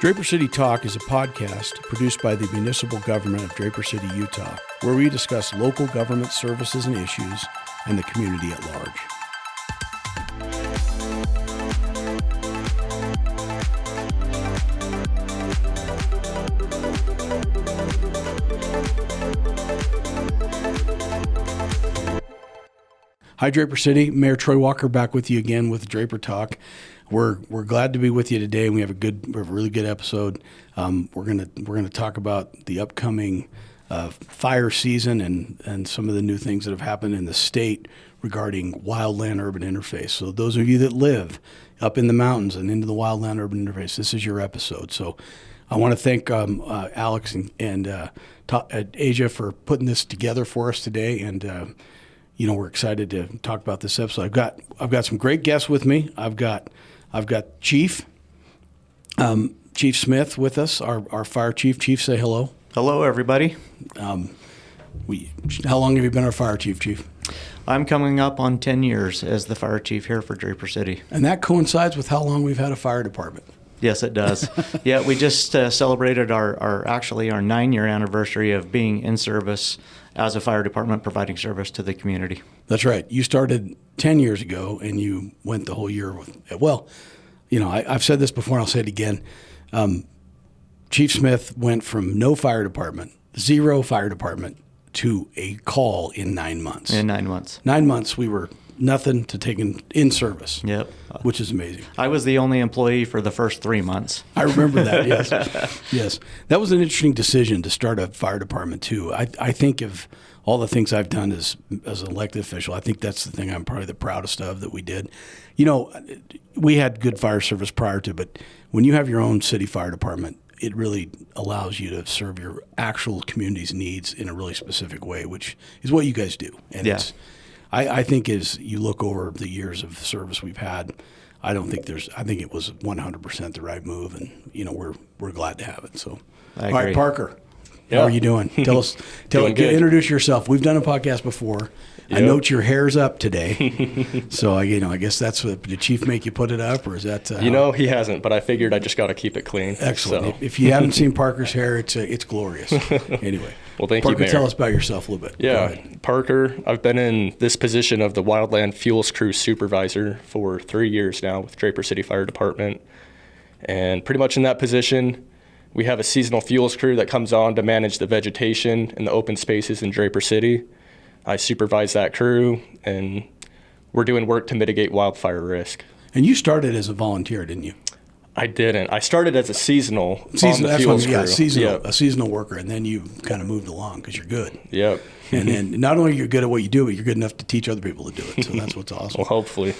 Draper City Talk is a podcast produced by the municipal government of Draper City, Utah, where we discuss local government services and issues and the community at large. Hi, Draper City. Mayor Troy Walker back with you again with Draper Talk. We're glad to be with you today. We have a really good episode. We're gonna talk about the upcoming fire season and some of the new things that have happened in the state regarding Wildland Urban Interface. So those of you that live up in the mountains and into the Wildland Urban Interface, this is your episode. So I want to thank Alex and Asia for putting this together for us today. And we're excited to talk about this episode. I've got some great guests with me. I've got Chief Smith with us, our fire chief. Chief, say hello. Hello, everybody. How long have you been our fire chief, Chief? I'm coming up on 10 years as the fire chief here for Draper City. And that coincides with how long we've had a fire department. Yes, it does. Yeah, we just celebrated our 9-year anniversary of being in service as a fire department providing service to the community. That's right. You started 10 years ago, and you went the whole year with, I've said this before, and I'll say it again. Chief Smith went from no fire department, zero fire department, to a call in 9 months. In 9 months. 9 months, we were nothing to take in service. Yep. Which is amazing. I was the only employee for the first 3 months. I remember that, yes. Yes. That was an interesting decision to start a fire department, too. I think of all the things I've done as an elected official, I think that's the thing I'm probably the proudest of that we did. We had good fire service prior to, but when you have your own city fire department, it really allows you to serve your actual community's needs in a really specific way, which is what you guys do. And yeah. I think as you look over the years of service we've had, I think it was 100% the right move, and we're glad to have it. So, I agree. All right, Parker, how are you doing? Introduce yourself. We've done a podcast before. Yep. I note your hair's up today, so I guess that's what. Did Chief make you put it up, or is that? He hasn't, but I figured I just got to keep it clean. Excellent. So. If you haven't seen Parker's hair, it's glorious. Anyway, well, thank Parker, you, Mayor. Tell us about yourself a little bit. Yeah, Parker. I've been in this position of the Wildland Fuels Crew Supervisor for 3 years now with Draper City Fire Department, and pretty much in that position, we have a seasonal fuels crew that comes on to manage the vegetation and the open spaces in Draper City. I supervise that crew, and we're doing work to mitigate wildfire risk. And you started as a volunteer, didn't you? I didn't. I started as a seasonal a seasonal worker, and then you kind of moved along because you're good. Yep. And then not only you're good at what you do, but you're good enough to teach other people to do it. So that's what's awesome. Well, hopefully.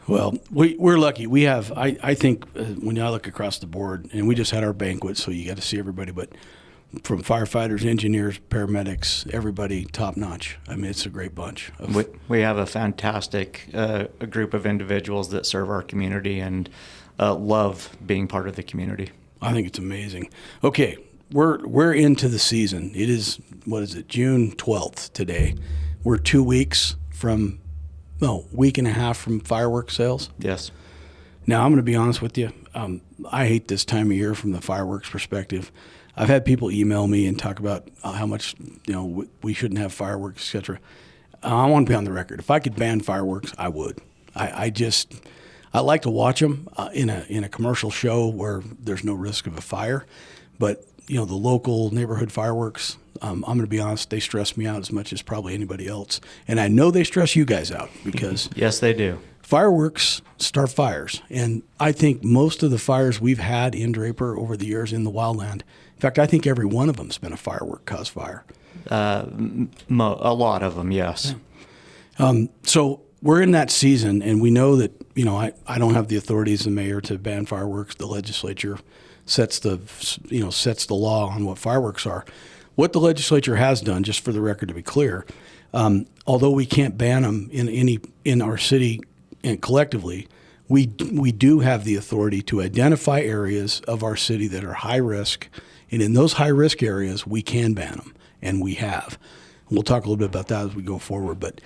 Well, we're lucky. We have, I think, when I look across the board, and we just had our banquet, so you got to see everybody, but from firefighters, engineers, paramedics, everybody top notch. I mean, it's a great bunch. We have a fantastic a group of individuals that serve our community and love being part of the community. I think it's amazing. Okay, we're into the season. It is, June 12th today. We're 2 weeks from, week and a half from fireworks sales. Yes. Now, I'm going to be honest with you. I hate this time of year from the fireworks perspective. I've had people email me and talk about how much we shouldn't have fireworks, etc. I want to be on the record. If I could ban fireworks, I would. I like to watch them in a commercial show where there's no risk of a fire, but the local neighborhood fireworks, I'm going to be honest, they stress me out as much as probably anybody else, and I know they stress you guys out because yes, they do. Fireworks start fires, and I think most of the fires we've had in Draper over the years in the wildland, in fact, I think every one of them's been a firework caused fire. A lot of them, yes. Yeah. So we're in that season, and we know that I don't have the authority as the mayor to ban fireworks. The legislature sets the law on what fireworks are. What the legislature has done, just for the record to be clear, although we can't ban them in our city and collectively, we do have the authority to identify areas of our city that are high risk, and in those high risk areas, we can ban them, and we have. And we'll talk a little bit about that as we go forward. But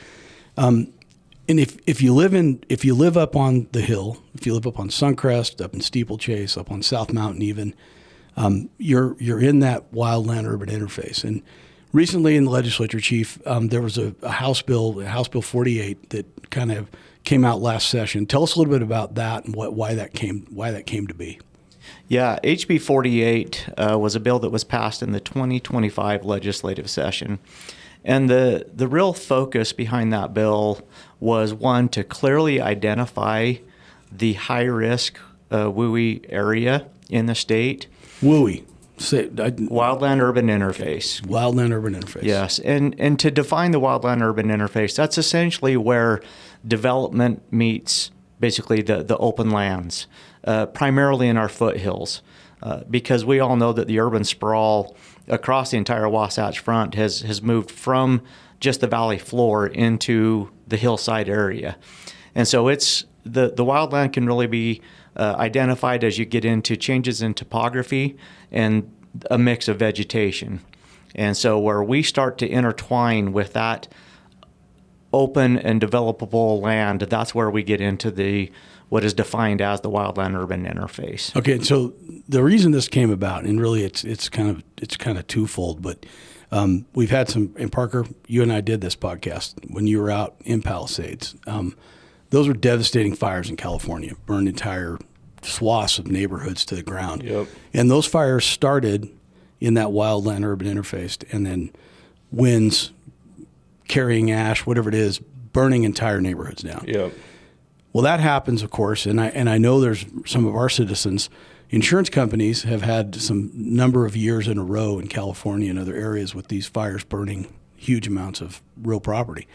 and if you live up on the hill, if you live up on Suncrest, up in Steeplechase, up on South Mountain even, You're in that Wildland Urban Interface, and recently in the legislature, Chief, there was a House Bill 48, that kind of came out last session. Tell us a little bit about that and why that came to be. Yeah, HB 48 was a bill that was passed in the 2025 legislative session. And the real focus behind that bill was, one, to clearly identify the high-risk WUI area in the state. WUI. Wildland Urban Interface. Wildland Urban Interface. Yes, and to define the Wildland Urban Interface, that's essentially where development meets basically the open lands, primarily in our foothills, because we all know that the urban sprawl across the entire Wasatch Front has moved from just the valley floor into the hillside area. And so it's the wildland can really be identified as you get into changes in topography and a mix of vegetation. And so where we start to intertwine with that open and developable land, that's where we get into what is defined as the Wildland Urban Interface. Okay, so the reason this came about, and really it's kind of twofold, but we've had some, and Parker, you and I did this podcast when you were out in Palisades. Those were devastating fires in California, burned entire swaths of neighborhoods to the ground. Yep. And those fires started in that Wildland Urban Interface, and then winds carrying ash, whatever it is, burning entire neighborhoods down. Yep. Well, that happens, of course, and I know there's some of our citizens. Insurance companies have had some number of years in a row in California and other areas with these fires burning huge amounts of real property.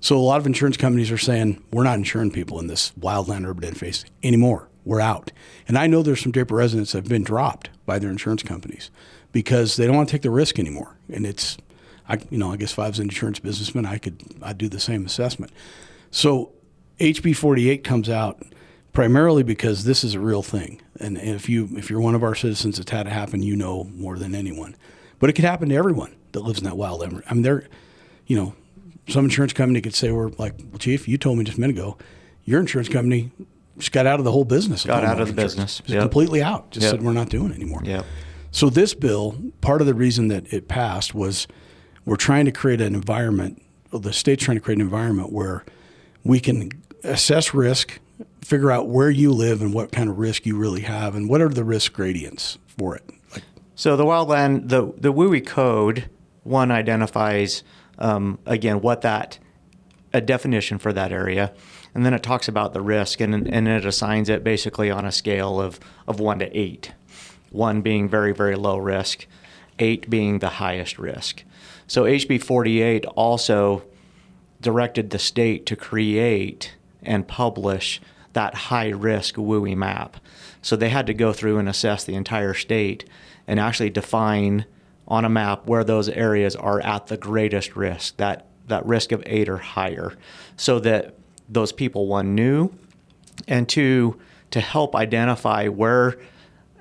So a lot of insurance companies are saying, we're not insuring people in this Wildland Urban Interface anymore. We're out. And I know there's some Draper residents that have been dropped by their insurance companies because they don't want to take the risk anymore. And I guess if I was an insurance businessman, I'd do the same assessment. So HB 48 comes out primarily because this is a real thing. And if you're one of our citizens that's had it happen, you know more than anyone. But it could happen to everyone that lives in that wildland. I mean, some insurance company could say, we're like, well, Chief, you told me just a minute ago, your insurance company just got out of the whole business. Got out of the business. Just completely out. Just said, we're not doing it anymore. Yep. So this bill, part of the reason that it passed was we're trying to create an environment, the state's trying to create an environment where we can assess risk, figure out where you live and what kind of risk you really have, and what are the risk gradients for it. So the wildland, the WUI code, one identifies, again, a definition for that area, and then it talks about the risk, and it assigns it basically on a scale of 1 to 8. 1 being very, very low risk, 8 being the highest risk. So HB 48 also directed the state to create and publish that high-risk WUI map. So they had to go through and assess the entire state and actually define on a map where those areas are at the greatest risk, that risk of 8 or higher, so that those people, one, knew, and two, to help identify where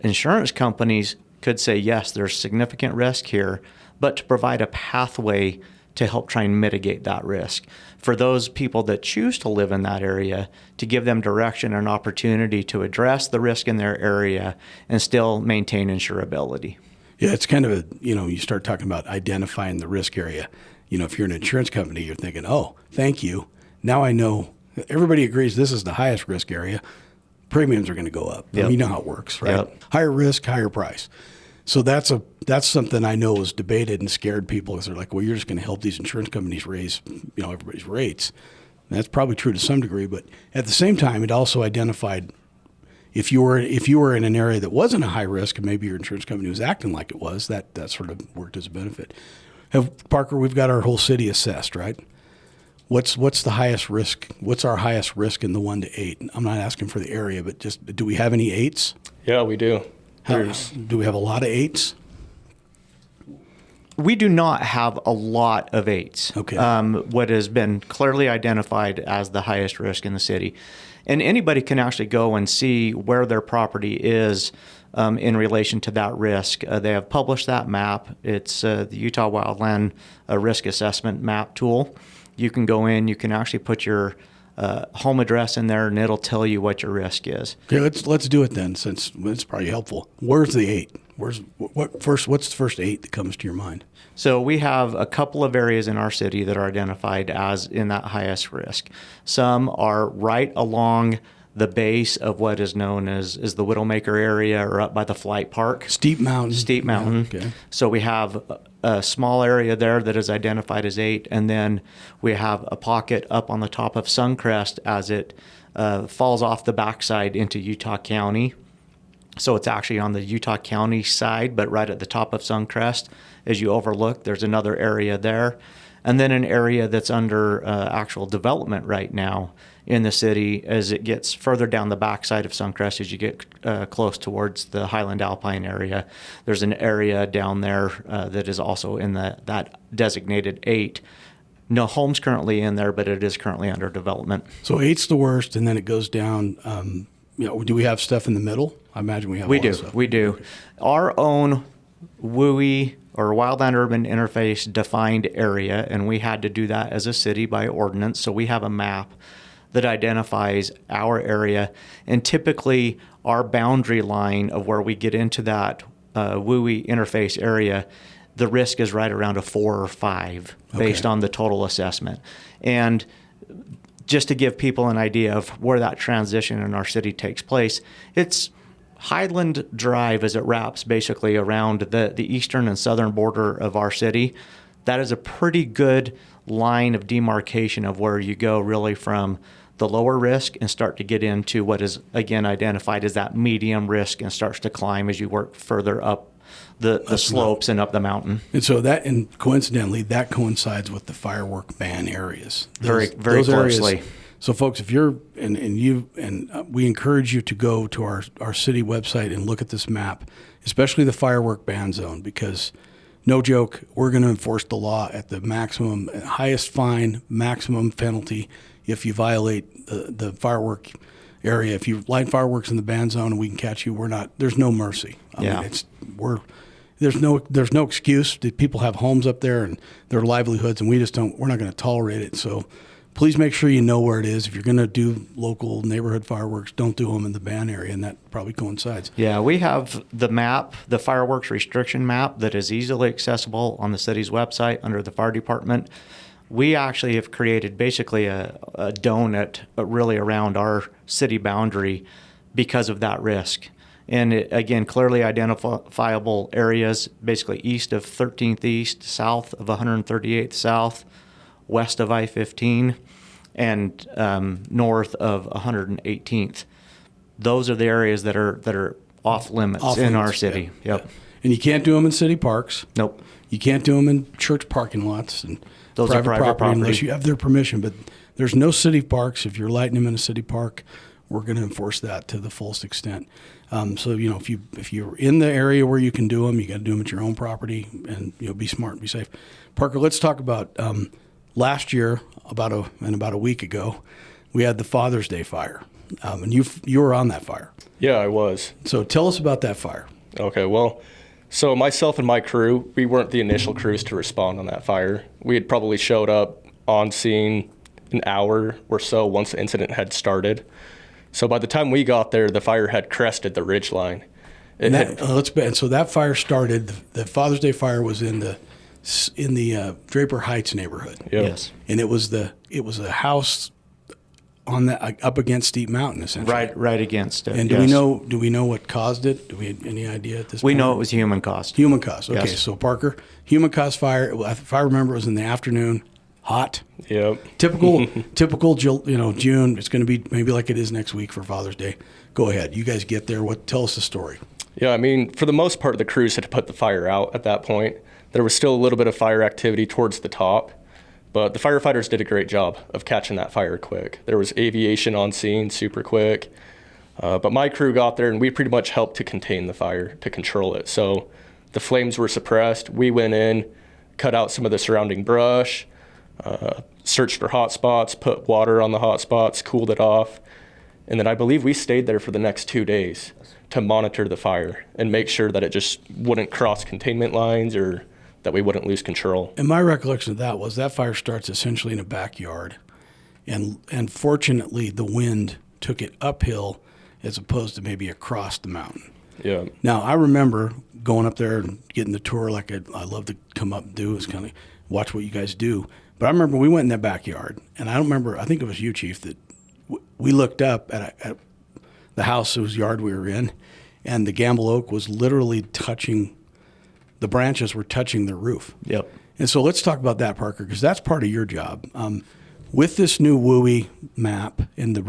insurance companies could say, yes, there's significant risk here, but to provide a pathway to help try and mitigate that risk. For those people that choose to live in that area, to give them direction and opportunity to address the risk in their area and still maintain insurability. Yeah, it's kind of you start talking about identifying the risk area. If you're an insurance company, you're thinking, oh, thank you. Now I know everybody agrees this is the highest risk area. Premiums are going to go up. Yep. You know how it works, right? Yep. Higher risk, higher price. So that's something I know was debated and scared people because they're like, well, you're just going to help these insurance companies raise, everybody's rates. And that's probably true to some degree, but at the same time, it also identified if you were in an area that wasn't a high risk and maybe your insurance company was acting like it was, that sort of worked as a benefit. Parker, we've got our whole city assessed, right? What's the highest risk? What's our highest risk in the 1 to 8? I'm not asking for the area, but just do we have any 8s? Yeah, we do. Do we have a lot of 8s? We do not have a lot of 8s. Okay. What has been clearly identified as the highest risk in the city. And anybody can actually go and see where their property is in relation to that risk. They have published that map. It's the Utah Wildland Risk Assessment Map tool. You can go in, you can actually put your home address in there, and it'll tell you what your risk is. Okay, let's do it then, since it's probably helpful. Where's the 8? What's the first 8 that comes to your mind? So we have a couple of areas in our city that are identified as in that highest risk. Some are right along the base of what is known as the Widowmaker area, or up by the flight park. Steep Mountain. Steep Mountain. Yeah, okay. So we have a small area there that is identified as 8, and then we have a pocket up on the top of Suncrest as it falls off the backside into Utah County. So it's actually on the Utah County side, but right at the top of Suncrest. As you overlook, there's another area there. And then an area that's under actual development right now in the city as it gets further down the backside of Suncrest, as you get close towards the Highland Alpine area. There's an area down there that is also in that designated 8. No homes currently in there, but it is currently under development. So 8's the worst, and then it goes down. Do we have stuff in the middle? I imagine we have. We do. We do. Our own WUI, or Wildland Urban Interface, defined area, and we had to do that as a city by ordinance. So we have a map that identifies our area, and typically our boundary line of where we get into that WUI interface area, the risk is right around a 4 or 5 based on the total assessment. And just to give people an idea of where that transition in our city takes place, it's Highland Drive as it wraps basically around the eastern and southern border of our city. That is a pretty good line of demarcation of where you go really from the lower risk and start to get into what is again identified as that medium risk, and starts to climb as you work further up the slopes and up the mountain. And so coincidentally, that coincides with the firework ban areas. Very closely. Areas, so folks, if you're, we encourage you to go to our city website and look at this map, especially the firework ban zone, because no joke, we're going to enforce the law at the maximum, highest fine, maximum penalty if you violate the firework area. If you light fireworks in the ban zone and we can catch you, there's no mercy. I mean, there's no excuse. People have homes up there and their livelihoods, and we're not going to tolerate it. So please make sure you know where it is. If you're going to do local neighborhood fireworks, don't do them in the ban area, and that probably coincides. Yeah, we have the map, the fireworks restriction map, that is easily accessible on the city's website under the fire department. We actually have created basically a donut really around our city boundary because of that risk. And it, again, clearly identifiable areas, basically east of 13th East, south of 138th South, west of I-15, and north of 118th. Those are the areas that are off limits in our city. Yeah. Yep. Yeah. And you can't do them in city parks. Nope. You can't do them in church parking lots and those are private property unless you have their permission. But there's no city parks. If you're lighting them in a city park, we're going to enforce that to the fullest extent. So if you're in the area where you can do them, you got to do them at your own property, and be smart and be safe. Parker, let's talk about last year, about a week ago, we had the Father's Day fire, and you were on that fire. Yeah, I was. So tell us about that fire. Okay, well, so myself and my crew, we weren't the initial crews to respond on that fire. We had probably showed up on scene an hour or so once the incident had started. So by the time we got there, the fire had crested the ridge line. So that fire started. The Father's Day fire was in the Draper Heights neighborhood. Yep. Yes. And it was a house on that up against Steep Mountain, essentially. Right against it. And do we know what caused it? Do we have any idea at this point? We know it was human caused. Human caused. Okay, Yes. so Parker, human caused fire. If I remember, it was in the afternoon, hot. Yep. Typical. June. It's going to be maybe like it is next week for Father's Day. Go ahead. You guys get there. Tell us the story. Yeah, I mean, for the most part, the crews had put the fire out at that point. There was still a little bit of fire activity towards the top, but the firefighters did a great job of catching that fire quick. There was aviation on scene super quick, but my crew got there and we pretty much helped to contain the fire, to control it. So the flames were suppressed. We went in, cut out some of the surrounding brush, searched for hot spots, put water on the hot spots, cooled it off, and then I believe we stayed there for the next 2 days to monitor the fire and make sure that it just wouldn't cross containment lines or that we wouldn't lose control. And my recollection of that was that fire starts essentially in a backyard, and fortunately the wind took it uphill as opposed to maybe across the mountain. Yeah. Now, I remember going up there and getting the tour like I love to come up and do is kind of watch what you guys do. But I remember we went in that backyard, and I don't remember, I think it was you, Chief, that we looked up at the house whose yard we were in, and the gamble oak was literally touching, the branches were touching the roof. Yep. And so let's talk about that, Parker, because that's part of your job. With this new WUI map and the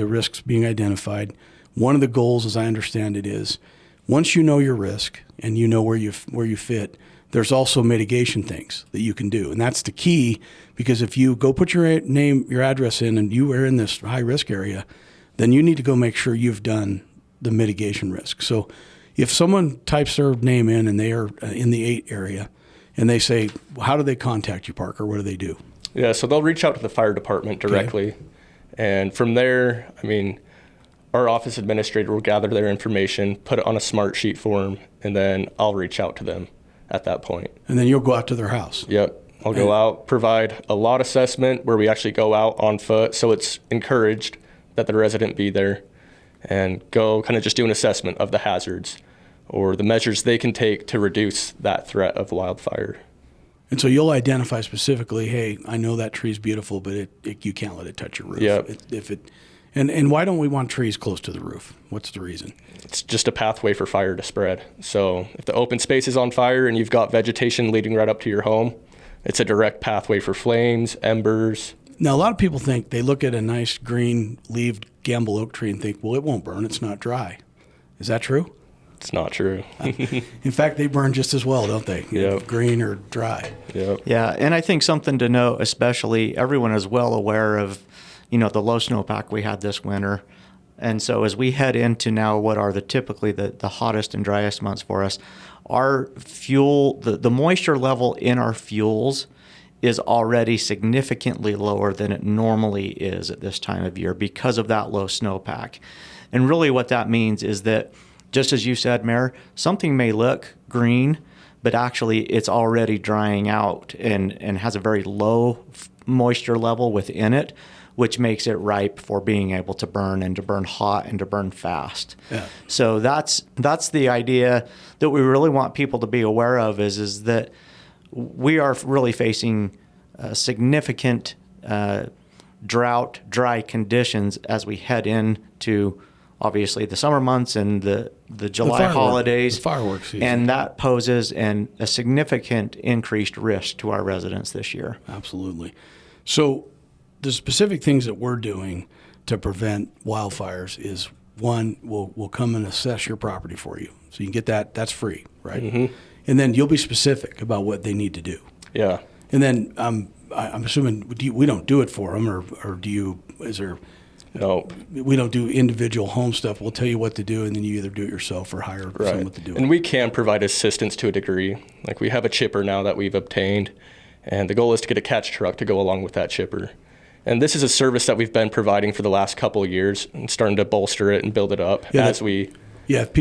risks being identified, one of the goals, as I understand it, is once you know your risk and you know where you fit, there's also mitigation things that you can do. And that's the key, because if you go put your name, your address in, and you are in this high risk area, then you need to go make sure you've done the mitigation risk. So if someone types their name in and they are in the 8 area and they say, well, how do they contact you, Parker? What do they do? Yeah, so they'll reach out to the fire department directly. Okay. And from there, I mean, our office administrator will gather their information, put it on a smart sheet form, and then I'll reach out to them at that point. And then you'll go out to their house. Yep. I'll go out, provide a lot assessment where we actually go out on foot, so it's encouraged that the resident be there, and go kind of just do an assessment of the hazards or the measures they can take to reduce that threat of wildfire. And so you'll identify specifically, hey, I know that tree's beautiful, but you can't let it touch your roof. Yep. And why don't we want trees close to the roof? What's the reason? It's just a pathway for fire to spread. So if the open space is on fire and you've got vegetation leading right up to your home, it's a direct pathway for flames, embers. Now, a lot of people think, they look at a nice green-leaved gamble oak tree and think, well, it won't burn, it's not dry. Is that true? It's not true. In fact, they burn just as well, don't they? Yep. Green or dry. Yep. Yeah, and I think something to note, especially everyone is well aware of, the low snowpack we had this winter. And so as we head into now what are typically the hottest and driest months for us, our fuel, the moisture level in our fuels is already significantly lower than it normally is at this time of year because of that low snowpack. And really what that means is that, just as you said, Mayor, something may look green, but actually it's already drying out and has a very low moisture level within it, which makes it ripe for being able to burn, and to burn hot, and to burn fast. Yeah. So that's the idea that we really want people to be aware of, is that we are really facing significant drought, dry conditions as we head into obviously the summer months and the July holidays. The fireworks season. And that poses a significant increased risk to our residents this year. Absolutely. So the specific things that we're doing to prevent wildfires is, one, we'll come and assess your property for you. So you can get that. That's free, right? Mm-hmm. And then you'll be specific about what they need to do. Yeah. And then I'm assuming we don't do it for them, or do you? Is there? No. We don't do individual home stuff. We'll tell you what to do, and then you either do it yourself or hire someone to do it. And we can provide assistance to a degree. Like, we have a chipper now that we've obtained, and the goal is to get a catch truck to go along with that chipper. And this is a service that we've been providing for the last couple of years, and starting to bolster it and build it up as we. Yeah, if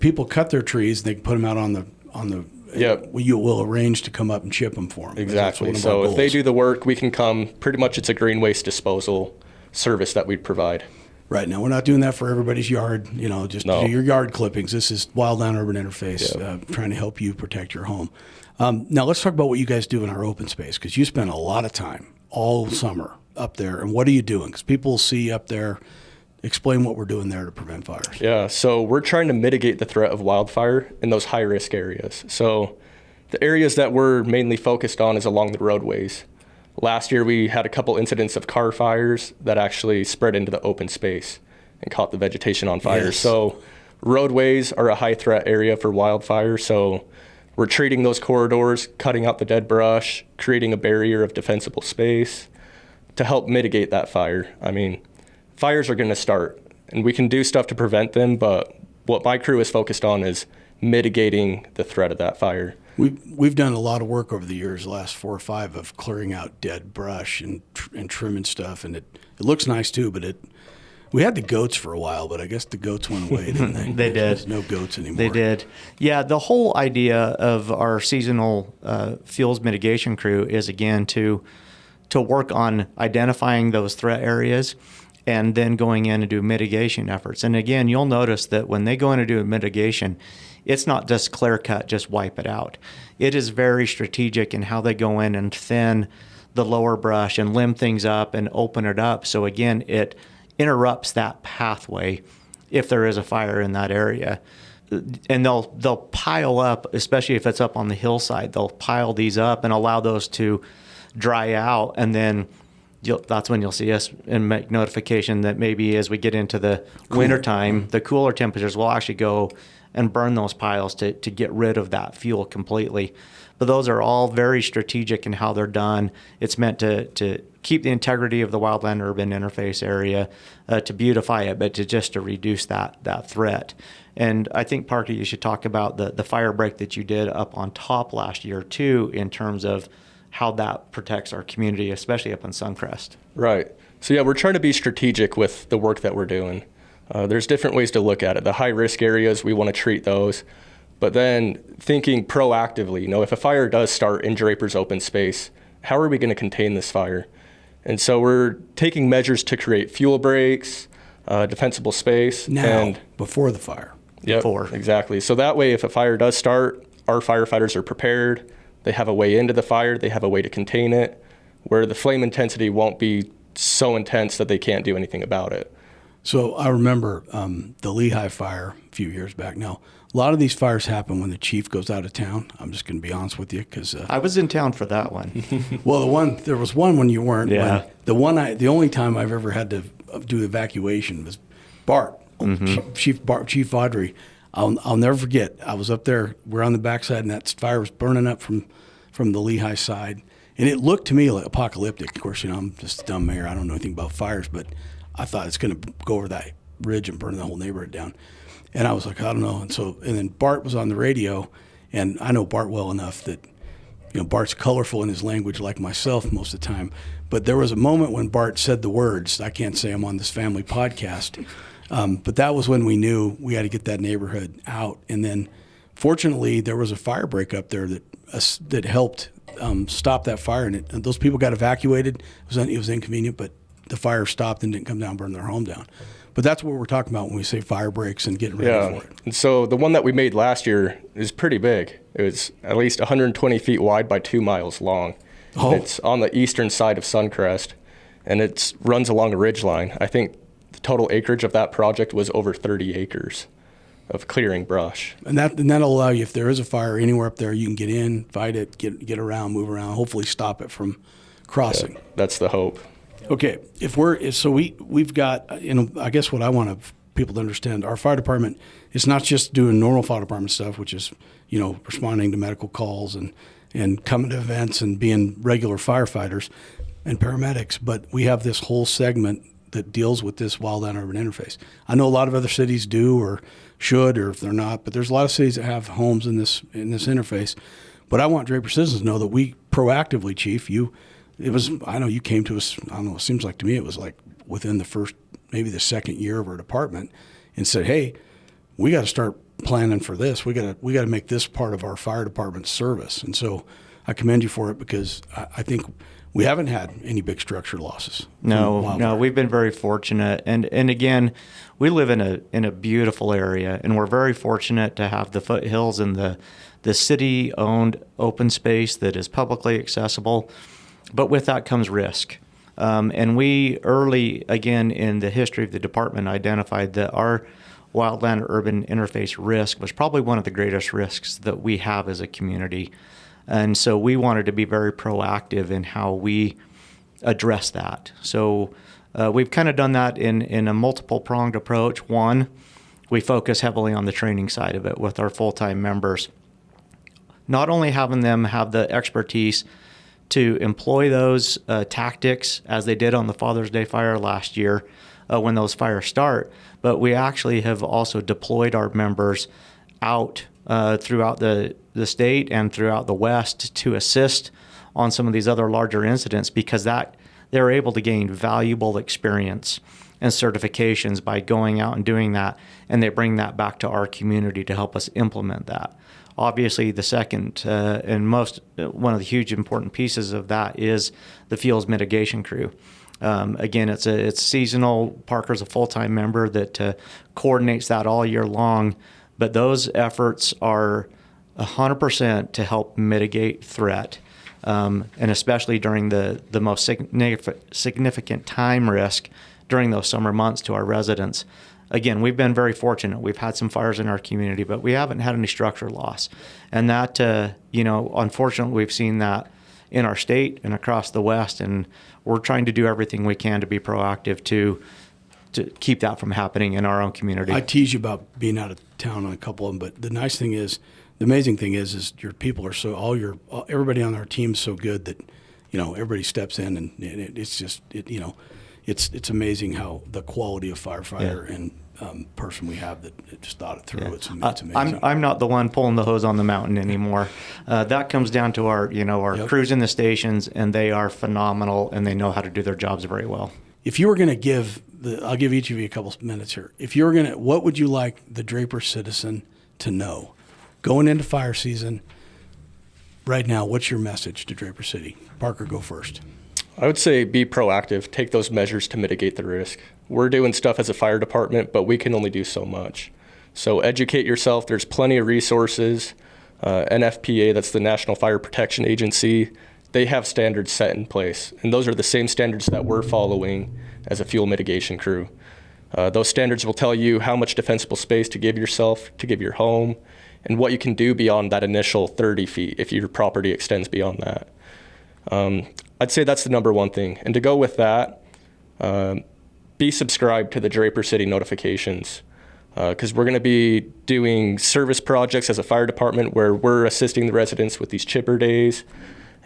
people cut their trees, they can put them out on the. Yep. You will arrange to come up and chip them for them. Exactly. So if they do the work, we can come. Pretty much, it's a green waste disposal service that we'd provide. Right. Now, we're not doing that for everybody's yard. Just do your yard clippings. This is Wildland Urban Interface, trying to help you protect your home. Now, let's talk about what you guys do in our open space, because you spend a lot of time all summer up there. And what are you doing? Because people see up there. Explain what we're doing there to prevent fires. Yeah, so we're trying to mitigate the threat of wildfire in those high-risk areas. So the areas that we're mainly focused on is along the roadways. Last year, we had a couple incidents of car fires that actually spread into the open space and caught the vegetation on fire. Yes. So roadways are a high-threat area for wildfire. So we're treating those corridors, cutting out the dead brush, creating a barrier of defensible space to help mitigate that fire. I mean, fires are going to start, and we can do stuff to prevent them, but what my crew is focused on is mitigating the threat of that fire. We've done a lot of work over the years, the last 4 or 5, of clearing out dead brush and trimming stuff, and it looks nice too. But we had the goats for a while, but I guess the goats went away, didn't they? They did. There's no goats anymore. They did. Yeah, the whole idea of our seasonal fuels mitigation crew is, again, to work on identifying those threat areas and then going in and do mitigation efforts. And again, you'll notice that when they go in and do a mitigation, it's not just clear cut, just wipe it out. It is very strategic in how they go in and thin the lower brush and limb things up and open it up. So again, it interrupts that pathway if there is a fire in that area. And they'll pile up, especially if it's up on the hillside, they'll pile these up and allow those to dry out, and then that's when you'll see us and make notification that maybe as we get into the wintertime, the cooler temperatures will actually go and burn those piles to get rid of that fuel completely. But those are all very strategic in how they're done. It's meant to keep the integrity of the Wildland Urban Interface area, to beautify it, but to reduce that threat. And I think, Parker, you should talk about the fire break that you did up on top last year, too, in terms of how that protects our community, especially up in Suncrest. Right. So, yeah, we're trying to be strategic with the work that we're doing. There's different ways to look at it. The high-risk areas, we want to treat those. But then thinking proactively, if a fire does start in Draper's open space, how are we going to contain this fire? And so we're taking measures to create fuel breaks, defensible space. Before the fire. Yep, exactly. So that way, if a fire does start, our firefighters are prepared. They have a way into the fire. They have a way to contain it, where the flame intensity won't be so intense that they can't do anything about it. So I remember the Lehigh fire a few years back. Now, a lot of these fires happen when the chief goes out of town. I'm just going to be honest with you because I was in town for that one. Well, there was one when you weren't. Yeah. The only time I've ever had to do evacuation was Bart, Chief Audrey. I'll never forget. I was up there. We're on the backside, and that fire was burning up from the Lehigh side, and it looked to me like apocalyptic. Of course, I'm just a dumb mayor. I don't know anything about fires, but I thought it's going to go over that ridge and burn the whole neighborhood down. And I was like, I don't know. And then Bart was on the radio, and I know Bart well enough that, Bart's colorful in his language like myself most of the time. But there was a moment when Bart said the words, I can't say I'm on this family podcast, but that was when we knew we had to get that neighborhood out. And then fortunately, there was a fire break up there that helped stop that fire. And those people got evacuated. It was inconvenient, but the fire stopped and didn't come down and burn their home down. But that's what we're talking about when we say fire breaks and getting ready for it. And so the one that we made last year is pretty big. It was at least 120 feet wide by 2 miles long. Oh. It's on the eastern side of Suncrest, and it runs along a ridge line. I think the total acreage of that project was over 30 acres of clearing brush. And that'll allow you, if there is a fire anywhere up there, you can get in, fight it, get around, move around, hopefully stop it from crossing. Yeah, that's the hope. Okay, we've got, I guess what I want people to understand, our fire department is not just doing normal fire department stuff, which is, responding to medical calls and coming to events and being regular firefighters and paramedics, but we have this whole segment that deals with this Wildland Urban Interface. I know a lot of other cities do or should, or if they're not, but there's a lot of cities that have homes in this interface. But I want Draper citizens to know that we proactively, Chief, I know you came to us, I don't know, it seems like to me it was like within the first, maybe the second year of our department, and said, hey, we got to start planning for this. We got to make this part of our fire department's service. And so I commend you for it because I think we haven't had any big structure losses. No, we've been very fortunate. And again, we live in a beautiful area, and we're very fortunate to have the foothills and the city-owned open space that is publicly accessible. But with that comes risk. And we early, again, in the history of the department, identified that our Wildland Urban Interface risk was probably one of the greatest risks that we have as a community. And so we wanted to be very proactive in how we address that. So we've kind of done that in a multiple-pronged approach. One, we focus heavily on the training side of it with our full-time members. Not only having them have the expertise to employ those tactics as they did on the Father's Day fire last year when those fires start, but we actually have also deployed our members out throughout the state and throughout the West to assist on some of these other larger incidents because they're able to gain valuable experience and certifications by going out and doing that, and they bring that back to our community to help us implement that. Obviously, the second and one of the huge important pieces of that is the fuels mitigation crew. Again, it's seasonal. Parker's a full-time member that coordinates that all year long, but those efforts are 100% to help mitigate threat, and especially during the most significant time risk during those summer months to our residents. Again, we've been very fortunate. We've had some fires in our community, but we haven't had any structure loss. And that, unfortunately, we've seen that in our state and across the West, and we're trying to do everything we can to be proactive to keep that from happening in our own community. I tease you about being out of town on a couple of them, but the amazing thing is your people are everybody on our team is so good that, everybody steps in, and it's just, it's amazing how the quality of firefighter and person we have that just thought it through. Yeah. It's amazing. I'm not the one pulling the hose on the mountain anymore. That comes down to our crews in the stations, and they are phenomenal, and they know how to do their jobs very well. If you were going to I'll give each of you a couple minutes here. If you were going to, what would you like the Draper citizen to know going into fire season right now? What's your message to Draper City? Parker, go first. I would say be proactive, take those measures to mitigate the risk. We're doing stuff as a fire department, but we can only do so much. So educate yourself. There's plenty of resources. NFPA, that's the National Fire Protection Agency, they have standards set in place, and those are the same standards that we're following as a fuel mitigation crew. Those standards will tell you how much defensible space to give yourself, to give your home, and what you can do beyond that initial 30 feet if your property extends beyond that. I'd say that's the number one thing. And to go with that, be subscribed to the Draper City notifications, because we're going to be doing service projects as a fire department where we're assisting the residents with these chipper days.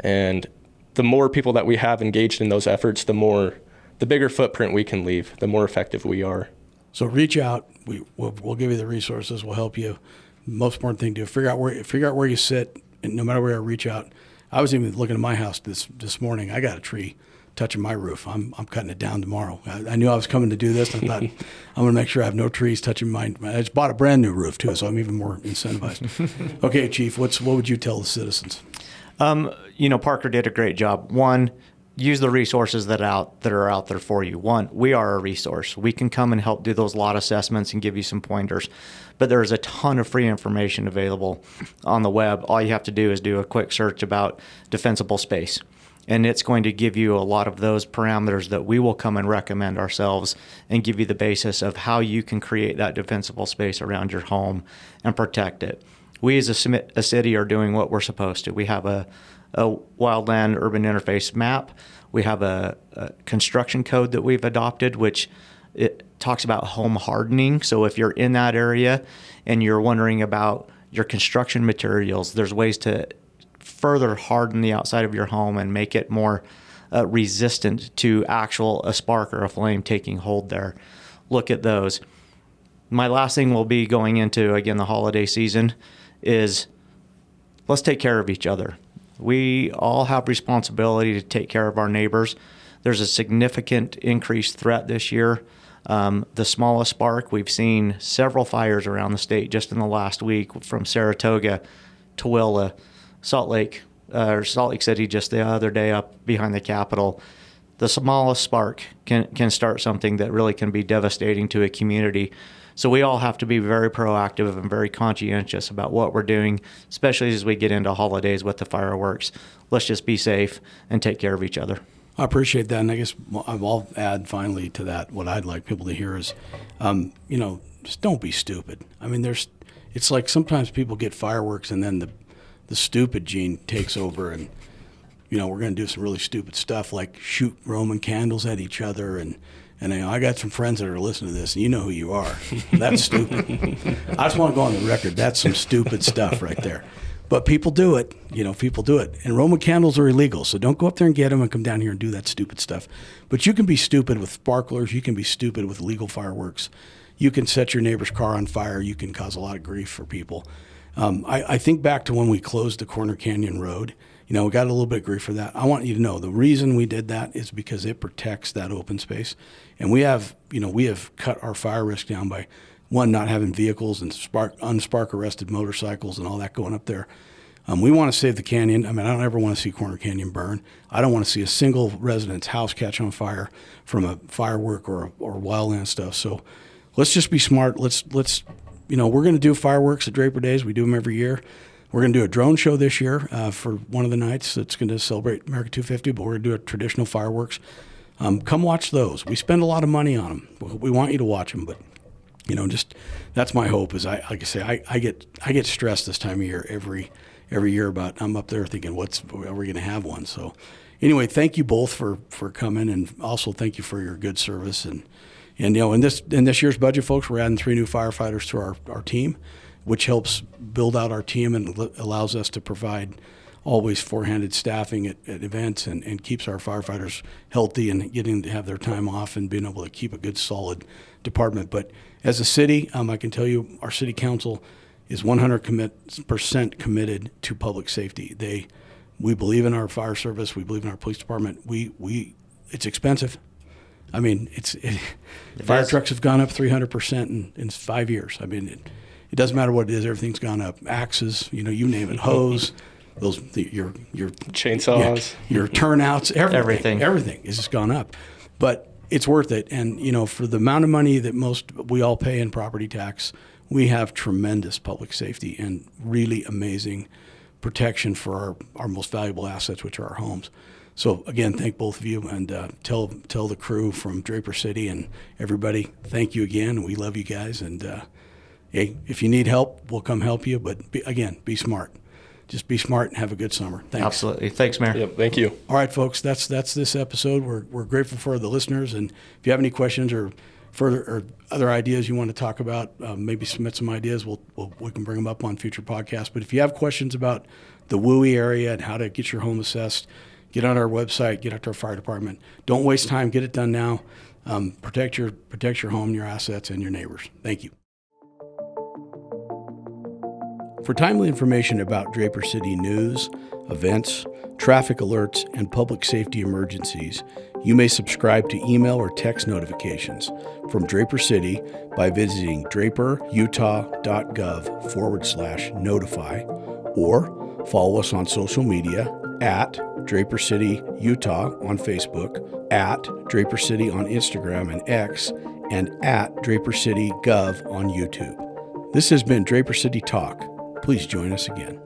And the more people that we have engaged in those efforts, the bigger footprint we can leave, the more effective we are. So reach out. We'll give you the resources. We'll help you. Most important thing to do, figure out where you sit, and no matter where you reach out. I was even looking at my house this morning. I got a tree touching my roof. I'm cutting it down tomorrow. I knew I was coming to do this. I thought I'm going to make sure I have no trees touching mine. I just bought a brand new roof too, so I'm even more incentivized. Okay, Chief, what would you tell the citizens? Parker did a great job. One, use the resources that are out there for you. One, we are a resource. We can come and help do those lot assessments and give you some pointers. But there's a ton of free information available on the web. All you have to do is do a quick search about defensible space, and it's going to give you a lot of those parameters that we will come and recommend ourselves and give you the basis of how you can create that defensible space around your home and protect it. We as a city are doing what we're supposed to. We have a Wildland Urban Interface map. We have a construction code that we've adopted, which it talks about home hardening. So if you're in that area and you're wondering about your construction materials, there's ways to further harden the outside of your home and make it more resistant to a spark or a flame taking hold there. Look at those. My last thing will be going into, again, the holiday season is let's take care of each other. We all have responsibility to take care of our neighbors. There's a significant increased threat this year. The smallest spark, we've seen several fires around the state just in the last week, from Saratoga, Tooele, Salt Lake City just the other day up behind the Capitol. The smallest spark can start something that really can be devastating to a community. So we all have to be very proactive and very conscientious about what we're doing, especially as we get into holidays with the fireworks. Let's just be safe and take care of each other. I appreciate that, and I guess I'll add finally to that what I'd like people to hear is, just don't be stupid. I mean, it's like sometimes people get fireworks and then the stupid gene takes over, and we're going to do some really stupid stuff like shoot Roman candles at each other, and I got some friends that are listening to this, and you know who you are. That's stupid. I just want to go on the record. That's some stupid stuff right there. But people do it. People do it. And Roman candles are illegal, so don't go up there and get them and come down here and do that stupid stuff. But you can be stupid with sparklers. You can be stupid with illegal fireworks. You can set your neighbor's car on fire. You can cause a lot of grief for people. I think back to when we closed the Corner Canyon Road. We got a little bit of grief for that. I want you to know the reason we did that is because it protects that open space. And we have cut our fire risk down by, one, not having vehicles and unspark arrested motorcycles and all that going up there. We want to save the canyon. I mean, I don't ever want to see Corner Canyon burn. I don't want to see a single resident's house catch on fire from a firework or wildland stuff. So let's just be smart. Let's we're going to do fireworks at Draper Days. We do them every year. We're going to do a drone show this year for one of the nights that's going to celebrate America 250, but we're going to do a traditional fireworks. Come watch those. We spend a lot of money on them. We want you to watch them, but just that's my hope. Is I get stressed this time of year every year about. I'm up there thinking, are we going to have one? So anyway, thank you both for coming, and also thank you for your good service. And in this year's budget, folks, we're adding 3 new firefighters to our team, which helps build out our team and allows us to provide always four-handed staffing at events and keeps our firefighters healthy and getting to have their time off and being able to keep a good, solid department. But as a city, I can tell you our city council is 100% committed to public safety. We believe in our fire service. We believe in our police department. It's expensive. I mean, fire trucks have gone up 300% in 5 years. I mean, it doesn't matter what it is. Everything's gone up. Axes, you name it, hose, your chainsaws, your turnouts, everything has just gone up. But it's worth it. And, for the amount of money that we all pay in property tax, we have tremendous public safety and really amazing protection for our most valuable assets, which are our homes. So again, thank both of you, and tell the crew from Draper City and everybody, thank you again. We love you guys, and hey, if you need help, we'll come help you. But be smart. Just be smart and have a good summer. Thanks. Absolutely. Thanks, Mayor. Yep, thank you. All right, folks, that's this episode. We're grateful for the listeners, and if you have any questions or further or other ideas you want to talk about, maybe submit some ideas. We can bring them up on future podcasts. But if you have questions about the WUI area and how to get your home assessed, get on our website, get out to our fire department. Don't waste time. Get it done now. Protect your home, your assets, and your neighbors. Thank you. For timely information about Draper City news, events, traffic alerts, and public safety emergencies, you may subscribe to email or text notifications from Draper City by visiting draperutah.gov/notify, or follow us on social media at Draper City, Utah on Facebook, at Draper City on Instagram and X, and at Draper City Gov on YouTube. This has been Draper City Talk. Please join us again.